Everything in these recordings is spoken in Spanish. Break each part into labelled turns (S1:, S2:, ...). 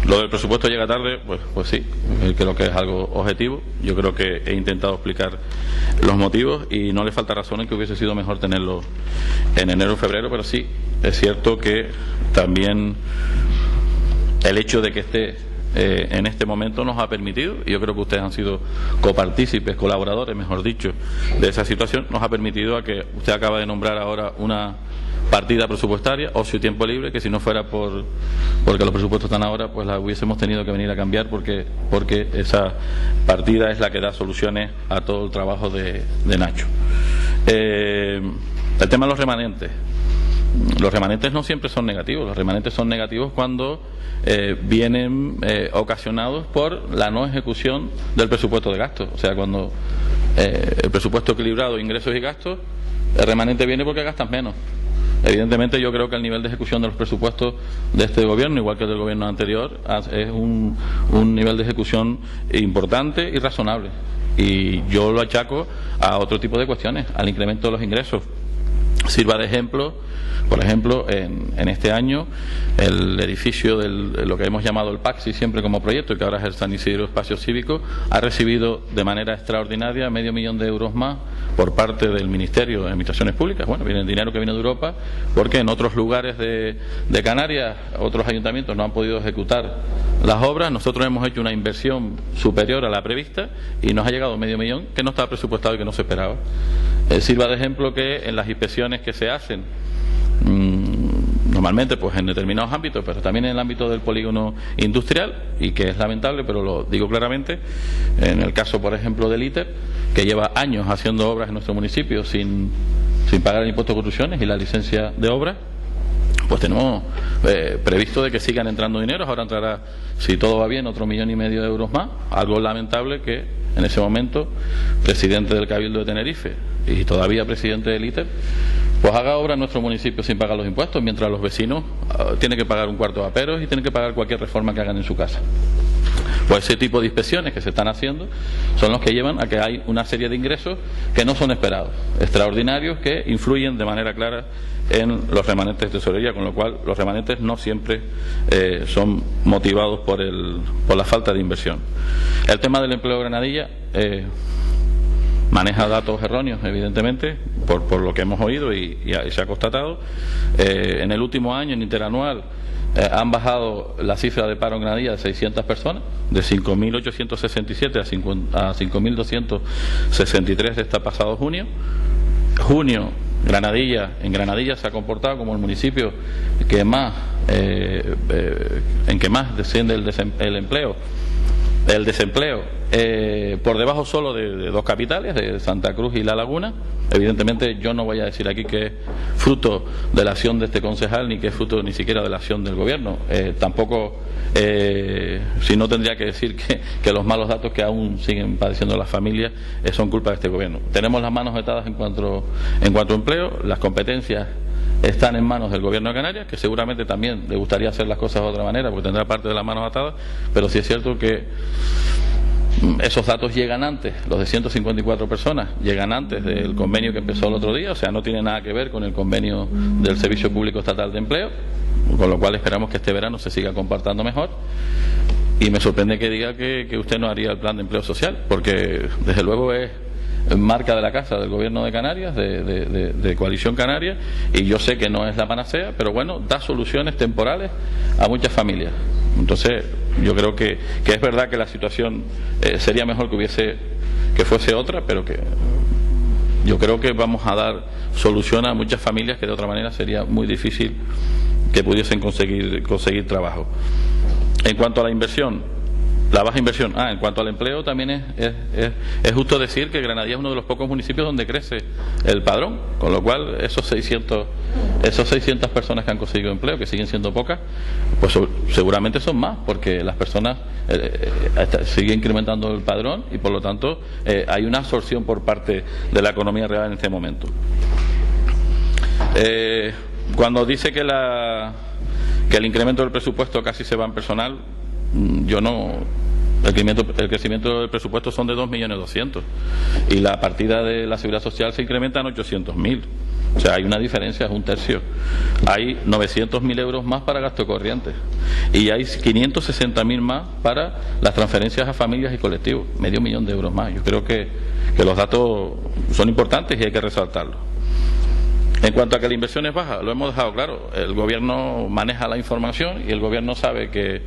S1: Lo del presupuesto llega tarde, pues sí, creo que es algo objetivo. Yo creo que he intentado explicar los motivos y no le falta razón en que hubiese sido mejor tenerlo en enero o febrero, pero sí, es cierto que también el hecho de que esté en este momento nos ha permitido, y yo creo que ustedes han sido copartícipes, colaboradores, mejor dicho, de esa situación, nos ha permitido a que usted acaba de nombrar ahora una partida presupuestaria, ocio y tiempo libre, que si no fuera porque los presupuestos están ahora, pues la hubiésemos tenido que venir a cambiar porque esa partida es la que da soluciones a todo el trabajo de Nacho. El tema de los remanentes. Los remanentes no siempre son negativos. Los remanentes son negativos cuando vienen ocasionados por la no ejecución del presupuesto de gastos. O sea, cuando el presupuesto equilibrado, ingresos y gastos, el remanente viene porque gastas menos. Evidentemente yo creo que el nivel de ejecución de los presupuestos de este gobierno, igual que el del gobierno anterior, es un nivel de ejecución importante y razonable. Y yo lo achaco a otro tipo de cuestiones, al incremento de los ingresos. Sirva de ejemplo, por ejemplo, en este año el edificio de lo que hemos llamado el PAXI siempre como proyecto, que ahora es el San Isidro Espacio Cívico, ha recibido de manera extraordinaria $500.000 de euros más por parte del Ministerio de Administraciones Públicas. Bueno, viene el dinero que viene de Europa, porque en otros lugares de Canarias, otros ayuntamientos no han podido ejecutar las obras. Nosotros hemos hecho una inversión superior a la prevista y nos ha llegado $500.000 que no estaba presupuestado y que no se esperaba. Sirva de ejemplo que en las inspecciones que se hacen normalmente pues en determinados ámbitos, pero también en el ámbito del polígono industrial, y que es lamentable, pero lo digo claramente, en el caso por ejemplo del ITER, que lleva años haciendo obras en nuestro municipio sin pagar el impuesto de construcciones y la licencia de obra, pues tenemos previsto de que sigan entrando dineros. Ahora entrará, si todo va bien, otro $1,500,000 de euros más. Algo lamentable que en ese momento presidente del Cabildo de Tenerife y todavía presidente del ITER pues haga obra en nuestro municipio sin pagar los impuestos, mientras los vecinos tienen que pagar un cuarto de aperos y tienen que pagar cualquier reforma que hagan en su casa. Pues ese tipo de inspecciones que se están haciendo son los que llevan a que hay una serie de ingresos que no son esperados, extraordinarios, que influyen de manera clara en los remanentes de tesorería, con lo cual los remanentes no siempre son motivados por la falta de inversión. El tema del empleo de Granadilla maneja datos erróneos, evidentemente, por lo que hemos oído y se ha constatado. En el último año, en interanual, han bajado la cifra de paro en Granadilla de 600 personas, de 5.867 a 5.263 de este pasado junio. En Granadilla se ha comportado como el municipio que más desciende el empleo. El desempleo por debajo solo de dos capitales, de Santa Cruz y La Laguna. Evidentemente yo no voy a decir aquí que es fruto de la acción de este concejal, ni que es fruto ni siquiera de la acción del gobierno. Tampoco, si no, tendría que decir que los malos datos que aún siguen padeciendo las familias son culpa de este gobierno. Tenemos las manos atadas en cuanto a empleo. Las competencias están en manos del gobierno de Canarias, que seguramente también le gustaría hacer las cosas de otra manera porque tendrá parte de las manos atadas, pero sí es cierto que esos datos llegan antes, los de 154 personas llegan antes del convenio que empezó el otro día, o sea, no tiene nada que ver con el convenio del Servicio Público Estatal de Empleo, con lo cual esperamos que este verano se siga comportando mejor. Y me sorprende que diga que usted no haría el plan de empleo social, porque desde luego es marca de la casa del gobierno de Canarias, de Coalición Canaria, y yo sé que no es la panacea, pero bueno, da soluciones temporales a muchas familias. Entonces yo creo que es verdad que la situación sería mejor que fuese otra, pero que yo creo que vamos a dar solución a muchas familias que de otra manera sería muy difícil que pudiesen conseguir trabajo. En cuanto a la inversión, la baja inversión. En cuanto al empleo, también es justo decir que Granadilla es uno de los pocos municipios donde crece el padrón, con lo cual esos 600 personas que han conseguido empleo, que siguen siendo pocas, pues seguramente son más, porque las personas siguen incrementando el padrón y por lo tanto hay una absorción por parte de la economía real en este momento. Cuando dice que el incremento del presupuesto casi se va en personal, yo no. El crecimiento del presupuesto son de 2.200.000 y la partida de la Seguridad Social se incrementa en 800.000. O sea, hay una diferencia, es un tercio. Hay 900.000 euros más para gasto corriente y hay 560.000 más para las transferencias a familias y colectivos, medio millón de euros más. Yo creo que los datos son importantes y hay que resaltarlos. En cuanto a que la inversión es baja, lo hemos dejado claro. El gobierno maneja la información y el gobierno sabe que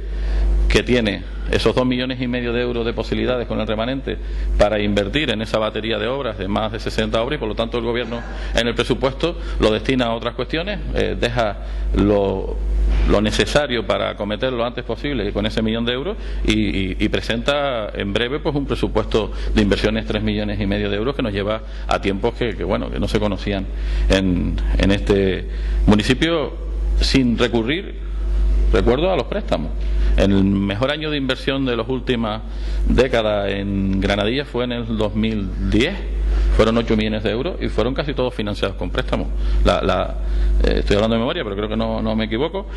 S1: tiene esos 2,5 millones de euros de posibilidades con el remanente para invertir en esa batería de obras de más de 60 obras, y por lo tanto el gobierno en el presupuesto lo destina a otras cuestiones, deja lo necesario para acometer lo antes posible con ese 1 millón de euros y presenta en breve pues un presupuesto de inversiones 3,5 millones de euros que nos lleva a tiempos que no se conocían en este municipio, sin recurrir, recuerdo, a los préstamos. El mejor año de inversión de las últimas décadas en Granadilla fue en el 2010, fueron 8 millones de euros y fueron casi todos financiados con préstamos. Estoy hablando de memoria, pero creo que no me equivoco.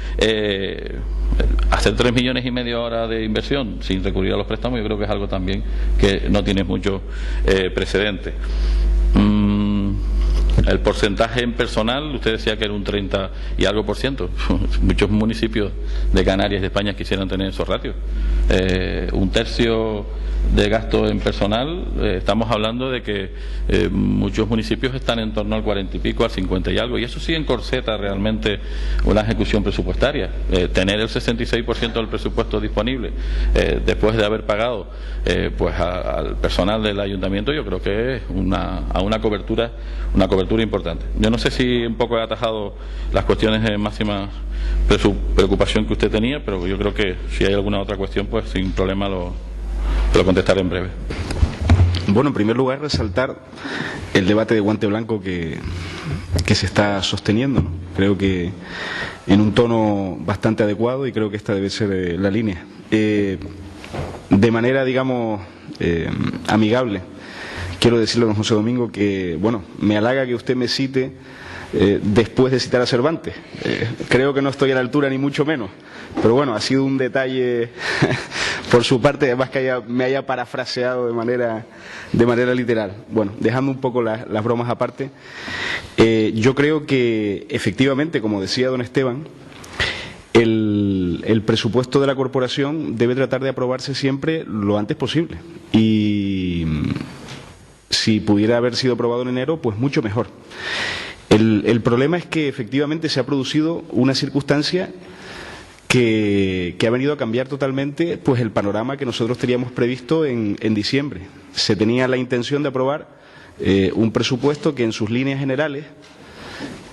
S1: Hacer 3,5 millones ahora de inversión sin recurrir a los préstamos, yo creo que es algo también que no tiene mucho precedente. El porcentaje en personal, usted decía que era un 30 y algo por ciento. Muchos municipios de Canarias y de España quisieran tener esos ratios. Un tercio de gasto en personal, estamos hablando de que muchos municipios están en torno al 40 y pico, al 50 y algo, y eso sí encorseta realmente una ejecución presupuestaria. Tener el 66% del presupuesto disponible después de haber pagado pues al personal del ayuntamiento, yo creo que es una cobertura importante. Yo no sé si un poco he atajado las cuestiones de máxima preocupación que usted tenía, pero yo creo que si hay alguna otra cuestión, pues sin problema lo contestaré en breve.
S2: Bueno, en primer lugar, resaltar el debate de guante blanco que se está sosteniendo, ¿no? Creo que en un tono bastante adecuado, y creo que esta debe ser la línea. De manera, digamos, amigable, quiero decirle a don José Domingo que, bueno, me halaga que usted me cite después de citar a Cervantes. Creo que no estoy a la altura ni mucho menos, pero bueno, ha sido un detalle por su parte, además que me haya parafraseado de manera literal. Bueno, dejando un poco las bromas aparte, yo creo que efectivamente, como decía don Esteban, el presupuesto de la corporación debe tratar de aprobarse siempre lo antes posible, y si pudiera haber sido aprobado en enero, pues mucho mejor. El problema es que efectivamente se ha producido una circunstancia que ha venido a cambiar totalmente pues el panorama que nosotros teníamos previsto en diciembre. Se tenía la intención de aprobar un presupuesto que en sus líneas generales,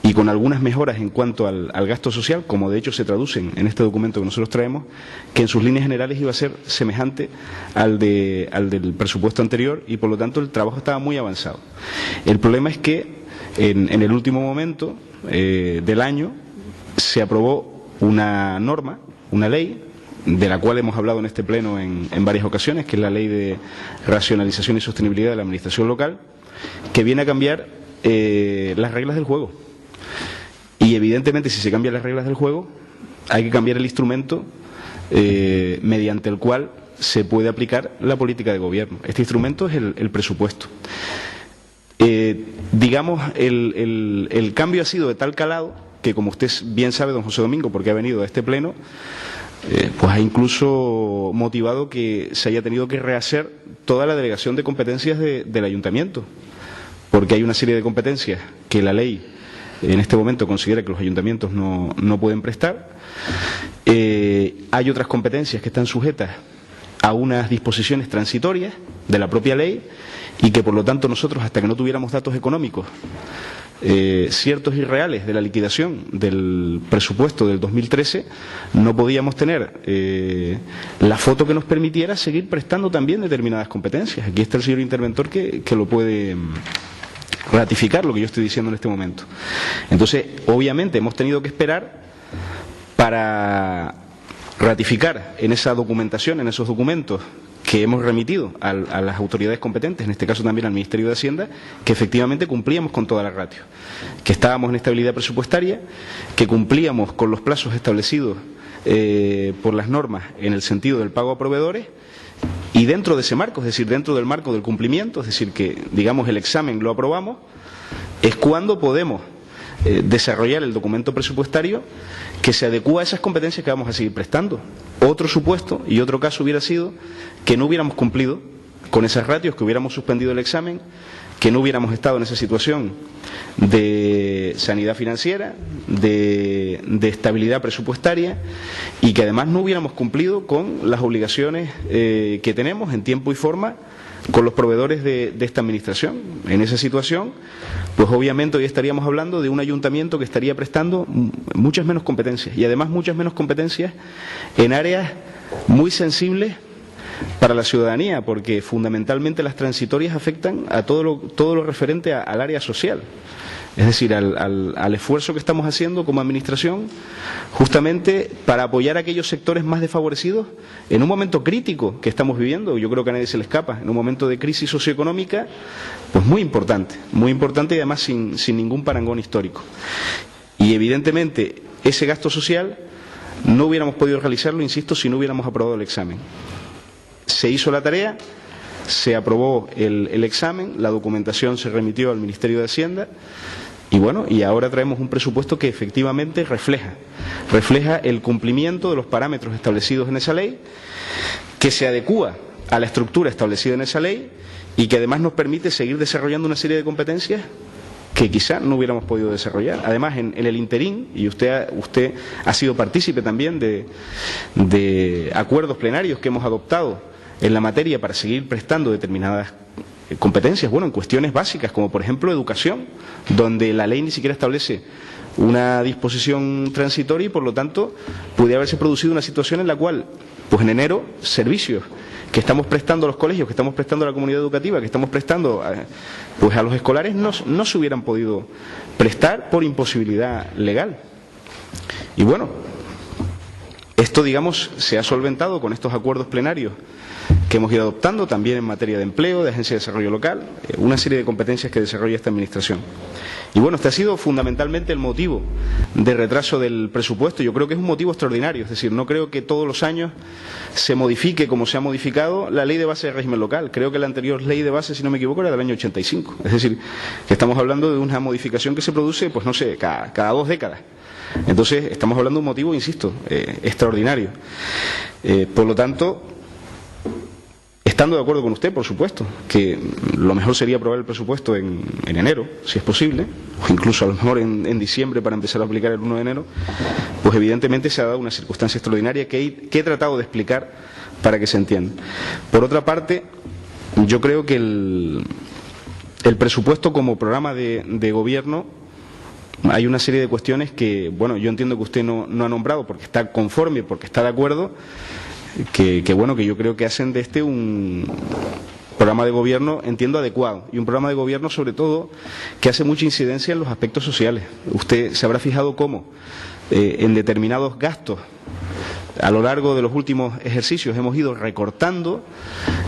S2: y con algunas mejoras en cuanto al gasto social, como de hecho se traducen en este documento que nosotros traemos, que en sus líneas generales iba a ser semejante al del presupuesto anterior, y por lo tanto el trabajo estaba muy avanzado. El problema es que en el último momento del año se aprobó una norma, una ley, de la cual hemos hablado en este pleno en varias ocasiones, que es la Ley de Racionalización y Sostenibilidad de la Administración Local, que viene a cambiar las reglas del juego. Y evidentemente, si se cambian las reglas del juego, hay que cambiar el instrumento mediante el cual se puede aplicar la política de gobierno. Este instrumento es el presupuesto. Digamos, el cambio ha sido de tal calado que, como usted bien sabe, don José Domingo, porque ha venido a este pleno, pues ha incluso motivado que se haya tenido que rehacer toda la delegación de competencias del ayuntamiento, porque hay una serie de competencias que la ley en este momento considera que los ayuntamientos no pueden prestar. Hay otras competencias que están sujetas a unas disposiciones transitorias de la propia ley, y que por lo tanto nosotros, hasta que no tuviéramos datos económicos ciertos y reales de la liquidación del presupuesto del 2013, no podíamos tener la foto que nos permitiera seguir prestando también determinadas competencias. Aquí está el señor interventor que lo puede ratificar lo que yo estoy diciendo en este momento. Entonces, obviamente hemos tenido que esperar para ratificar en esa documentación, en esos documentos que hemos remitido a las autoridades competentes, en este caso también al Ministerio de Hacienda, que efectivamente cumplíamos con toda la ratio, que estábamos en estabilidad presupuestaria, que cumplíamos con los plazos establecidos por las normas en el sentido del pago a proveedores, y dentro de ese marco, es decir, dentro del marco del cumplimiento, es decir, que digamos el examen lo aprobamos, es cuando podemos desarrollar el documento presupuestario que se adecúa a esas competencias que vamos a seguir prestando. Otro supuesto y otro caso hubiera sido que no hubiéramos cumplido con esas ratios, que hubiéramos suspendido el examen, que no hubiéramos estado en esa situación de sanidad financiera, de estabilidad presupuestaria, y que además no hubiéramos cumplido con las obligaciones que tenemos en tiempo y forma con los proveedores de esta administración. En esa situación, pues obviamente hoy estaríamos hablando de un ayuntamiento que estaría prestando muchas menos competencias, y además muchas menos competencias en áreas muy sensibles para la ciudadanía, porque fundamentalmente las transitorias afectan a todo lo referente al área social. Es decir, al esfuerzo que estamos haciendo como administración justamente para apoyar a aquellos sectores más desfavorecidos en un momento crítico que estamos viviendo. Yo creo que a nadie se le escapa, en un momento de crisis socioeconómica pues muy importante y además sin ningún parangón histórico. Y evidentemente ese gasto social no hubiéramos podido realizarlo, insisto, si no hubiéramos aprobado el examen. Se hizo la tarea, se aprobó el examen, la documentación se remitió al Ministerio de Hacienda y bueno, y ahora traemos un presupuesto que efectivamente refleja el cumplimiento de los parámetros establecidos en esa ley, que se adecúa a la estructura establecida en esa ley y que además nos permite seguir desarrollando una serie de competencias que quizá no hubiéramos podido desarrollar. Además, en el interín, y usted ha sido partícipe también de acuerdos plenarios que hemos adoptado en la materia para seguir prestando determinadas competencias, bueno, en cuestiones básicas, como por ejemplo educación, donde la ley ni siquiera establece una disposición transitoria y por lo tanto puede haberse producido una situación en la cual, pues en enero, servicios que estamos prestando a los colegios, que estamos prestando a la comunidad educativa, que estamos prestando pues a los escolares, no se hubieran podido prestar por imposibilidad legal. Y bueno, esto, digamos, se ha solventado con estos acuerdos plenarios que hemos ido adoptando, también en materia de empleo, de agencia de desarrollo local, una serie de competencias que desarrolla esta administración. Y bueno, este ha sido fundamentalmente el motivo de retraso del presupuesto. Yo creo que es un motivo extraordinario, es decir, no creo que todos los años se modifique como se ha modificado la ley de base de régimen local. Creo que la anterior ley de base, si no me equivoco, era del año 85. Es decir, que estamos hablando de una modificación que se produce, pues no sé, cada 2 décadas. Entonces, estamos hablando de un motivo, insisto, extraordinario. Por lo tanto, estando de acuerdo con usted, por supuesto, que lo mejor sería aprobar el presupuesto en enero, si es posible, o incluso a lo mejor en diciembre para empezar a aplicar el 1 de enero, pues evidentemente se ha dado una circunstancia extraordinaria que he tratado de explicar para que se entienda. Por otra parte, yo creo que el presupuesto como programa de gobierno, hay una serie de cuestiones que, bueno, yo entiendo que usted no ha nombrado porque está conforme, porque está de acuerdo, que yo creo que hacen de este un programa de gobierno, entiendo, adecuado, y un programa de gobierno sobre todo que hace mucha incidencia en los aspectos sociales. Usted se habrá fijado cómo en determinados gastos a lo largo de los últimos ejercicios hemos ido recortando,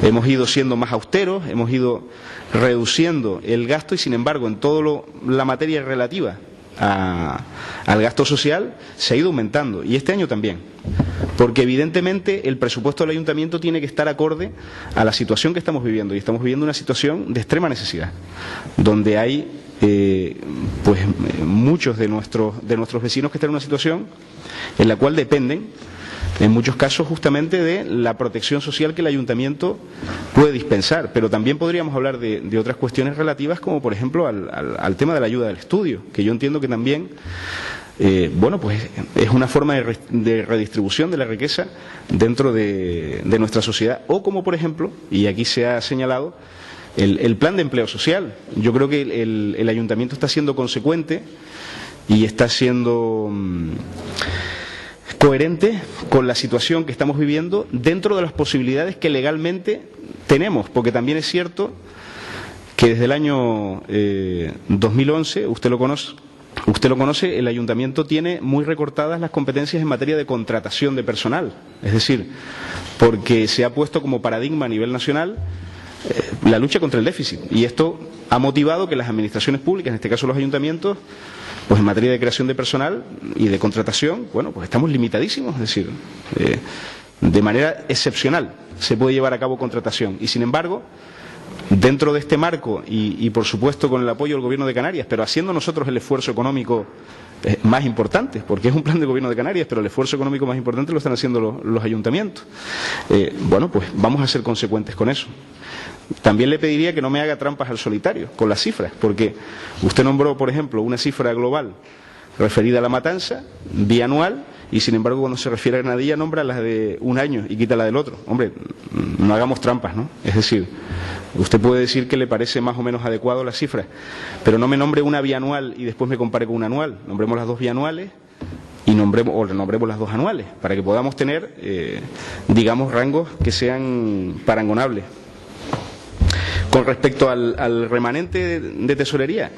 S2: hemos ido siendo más austeros, hemos ido reduciendo el gasto y sin embargo en toda la materia relativa al gasto social se ha ido aumentando, y este año también, porque evidentemente el presupuesto del ayuntamiento tiene que estar acorde a la situación que estamos viviendo, y estamos viviendo una situación de extrema necesidad, donde hay pues muchos de nuestros vecinos que están en una situación en la cual dependen en muchos casos justamente de la protección social que el ayuntamiento puede dispensar, pero también podríamos hablar de otras cuestiones relativas, como por ejemplo al tema de la ayuda del estudio, que yo entiendo que también pues es una forma de redistribución de la riqueza dentro de nuestra sociedad, o como por ejemplo, y aquí se ha señalado, el plan de empleo social. Yo creo que el ayuntamiento está siendo consecuente y está siendo coherente con la situación que estamos viviendo dentro de las posibilidades que legalmente tenemos, porque también es cierto que desde el año 2011, usted lo conoce, el ayuntamiento tiene muy recortadas las competencias en materia de contratación de personal, es decir, porque se ha puesto como paradigma a nivel nacional la lucha contra el déficit, y esto ha motivado que las administraciones públicas, en este caso los ayuntamientos, pues en materia de creación de personal y de contratación, bueno, pues estamos limitadísimos, es decir, de manera excepcional se puede llevar a cabo contratación, y sin embargo, dentro de este marco y por supuesto con el apoyo del Gobierno de Canarias, pero haciendo nosotros el esfuerzo económico más importante, porque es un plan del Gobierno de Canarias, pero el esfuerzo económico más importante lo están haciendo los ayuntamientos. Bueno, pues vamos a ser consecuentes con eso. También le pediría que no me haga trampas al solitario con las cifras, porque usted nombró, por ejemplo, una cifra global referida a la matanza, bianual, y sin embargo cuando se refiere a Granadilla nombra las de un año y quita la del otro. Hombre, no hagamos trampas, ¿no? Es decir, usted puede decir que le parece más o menos adecuado las cifras, pero no me nombre una bianual y después me compare con una anual. Nombremos las dos bianuales y nombremos las dos anuales, para que podamos tener, digamos, rangos que sean parangonables. Con respecto al remanente de tesorería,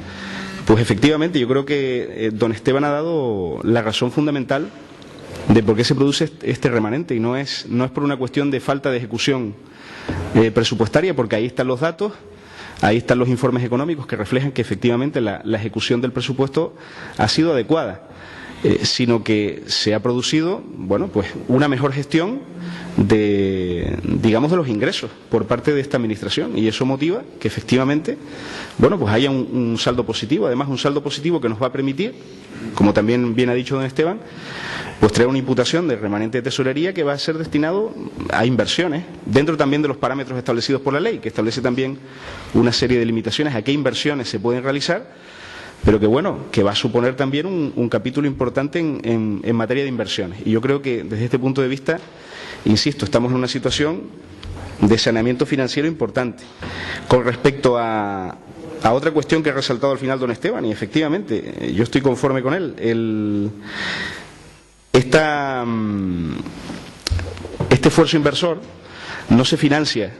S2: pues efectivamente yo creo que don Esteban ha dado la razón fundamental de por qué se produce este remanente, y no es por una cuestión de falta de ejecución presupuestaria, porque ahí están los datos, ahí están los informes económicos que reflejan que efectivamente la ejecución del presupuesto ha sido adecuada, sino que se ha producido, bueno, pues una mejor gestión digamos, de los ingresos por parte de esta administración, y eso motiva que efectivamente, bueno, pues haya un saldo positivo, además un saldo positivo que nos va a permitir, como también bien ha dicho don Esteban, pues traer una imputación de remanente de tesorería que va a ser destinado a inversiones, dentro también de los parámetros establecidos por la ley, que establece también una serie de limitaciones a qué inversiones se pueden realizar, pero que bueno, que va a suponer también un capítulo importante en materia de inversiones. Y yo creo que desde este punto de vista, insisto, estamos en una situación de saneamiento financiero importante. Con respecto a otra cuestión que ha resaltado al final don Esteban, y efectivamente yo estoy conforme con él, este esfuerzo inversor no se financia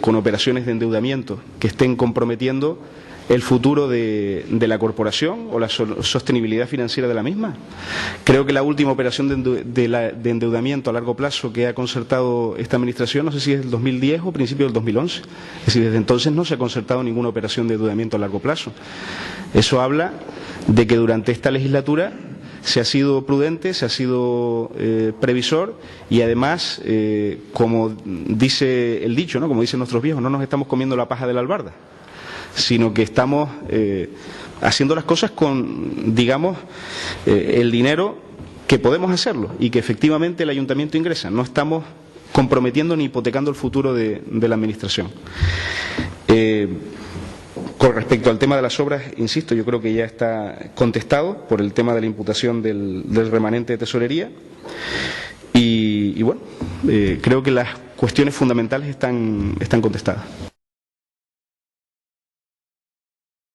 S2: con operaciones de endeudamiento que estén comprometiendo el futuro de la corporación o la sostenibilidad financiera de la misma. Creo que la última operación de endeudamiento a largo plazo que ha concertado esta administración, no sé si es del 2010 o principios del 2011. Es decir, desde entonces no se ha concertado ninguna operación de endeudamiento a largo plazo. Eso habla de que durante esta legislatura se ha sido prudente, se ha sido previsor, y además, como dice el dicho, ¿no?, como dicen nuestros viejos, no nos estamos comiendo la paja de la albarda, sino que estamos haciendo las cosas con, digamos, el dinero que podemos hacerlo y que efectivamente el ayuntamiento ingresa. No estamos comprometiendo ni hipotecando el futuro de la administración. Con respecto al tema de las obras, insisto, yo creo que ya está contestado por el tema de la imputación del remanente de tesorería, y bueno, creo que las cuestiones fundamentales están contestadas.